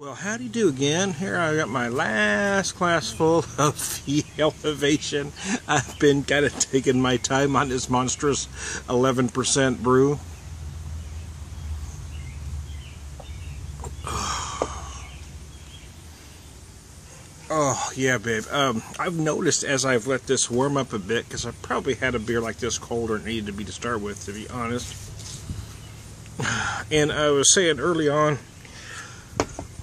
Well, howdy do again. Here I got my last glass full of the Elevation. I've been kind of taking my time on this monstrous 11% brew. Oh, yeah, babe. I've noticed as I've let this warm up a bit, because I probably had a beer like this colder than it needed to be to start with, to be honest. And I was saying early on,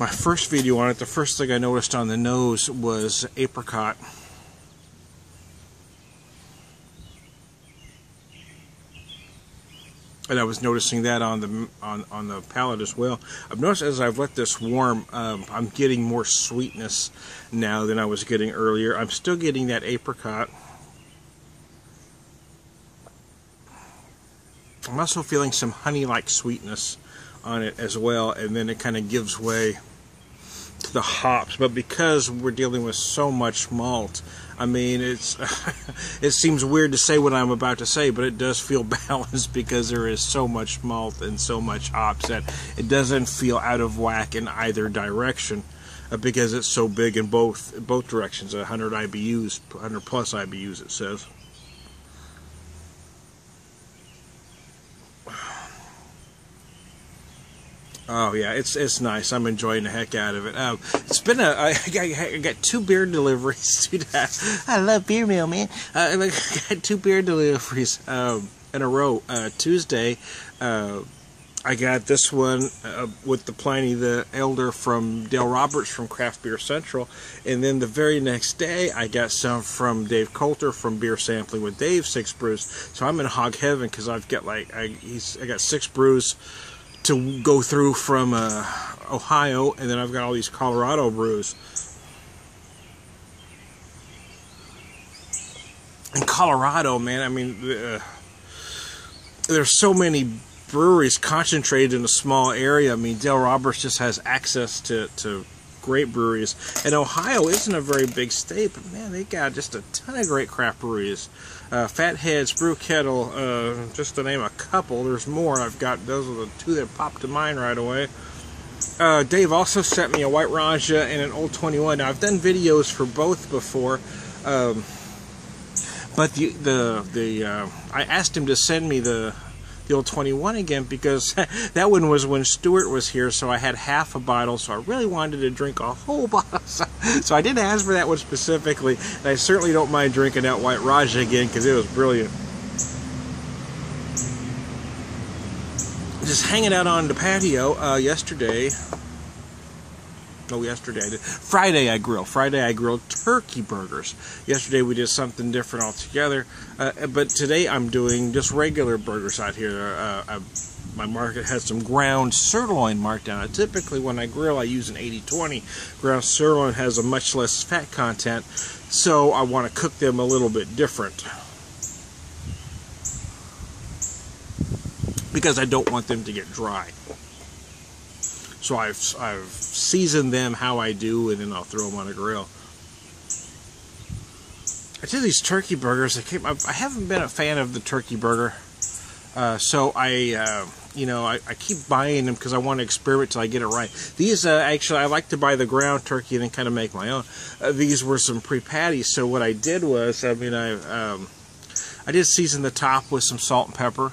my first video on it, the first thing I noticed on the nose was apricot. And I was noticing that on the palate as well. I've noticed as I've let this warm, I'm getting more sweetness now than I was getting earlier. I'm still getting that apricot. I'm also feeling some honey-like sweetness on it as well, and then it kind of gives way to the hops. But because we're dealing with so much malt, I mean, it's it seems weird to say what I'm about to say, but it does feel balanced because there is so much malt and so much hops that it doesn't feel out of whack in either direction, because it's so big in both directions. 100 IBUs, 100 plus IBUs, it says. Oh yeah, it's nice. I'm enjoying the heck out of it. It's been I got 2 beer deliveries. I love beer mail, man. I got 2 beer deliveries in a row. Tuesday, I got this one with the Pliny the Elder from Dale Roberts from Craft Beer Central, and then the very next day I got some from Dave Coulter from Beer Sampling with Dave, 6 brews. So I'm in hog heaven because I've got I got 6 brews to go through from Ohio, and then I've got all these Colorado brews. In Colorado, man, I mean, there's so many breweries concentrated in a small area. I mean, Dale Roberts just has access to great breweries. And Ohio isn't a very big state, but man, they got just a ton of great craft breweries. Fatheads, Brew Kettle, just to name a couple. There's more. I've got, those are the 2 that popped to mind right away. Dave also sent me a White Raja and an Old 21. Now, I've done videos for both before, but I asked him to send me the Old 21 again, because that one was when Stuart was here, so I had half a bottle, so I really wanted to drink a whole bottle. So I didn't ask for that one specifically, and I certainly don't mind drinking that White Raja again, because it was brilliant. Just hanging out on the patio yesterday. Friday I grilled. Friday I grilled turkey burgers. Yesterday we did something different altogether. But today I'm doing just regular burgers out here. My market has some ground sirloin marked down. Typically when I grill I use an 80-20. Ground sirloin has a much less fat content, so I want to cook them a little bit different, because I don't want them to get dry. So I've seasoned them how I do, and then I'll throw them on a grill. I did these turkey burgers. I haven't been a fan of the turkey burger, so I keep buying them because I want to experiment till I get it right. These actually, I like to buy the ground turkey and then kind of make my own. These were some pre-patties. So what I did was, I did season the top with some salt and pepper,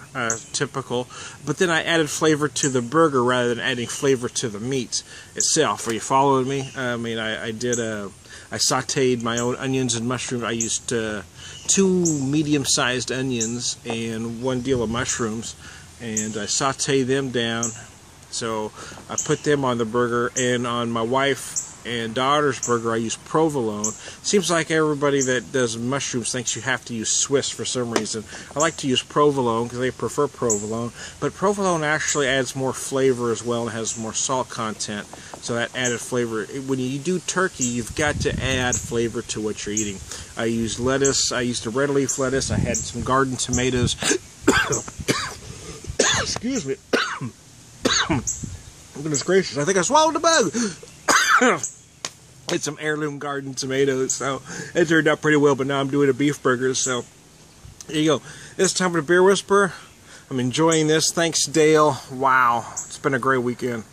typical, but then I added flavor to the burger rather than adding flavor to the meat itself. Are you following me? I mean, I sauteed my own onions and mushrooms. I used 2 medium-sized onions and 1 deal of mushrooms, and I sauteed them down. So I put them on the burger, and on my wife and daughter's burger I use provolone. Seems like everybody that does mushrooms thinks you have to use Swiss for some reason. I like to use provolone because they prefer provolone, but provolone actually adds more flavor as well and has more salt content, so that added flavor. When you do turkey, you've got to add flavor to what you're eating. I used lettuce. I used a red leaf lettuce. I had some garden tomatoes. Excuse me. Goodness gracious, I think I swallowed a bug. Had some heirloom garden tomatoes, so it turned out pretty well, but now I'm doing a beef burger, so there you go. This time with a Beer Whisperer. I'm enjoying this. Thanks, Dale. Wow, it's been a great weekend.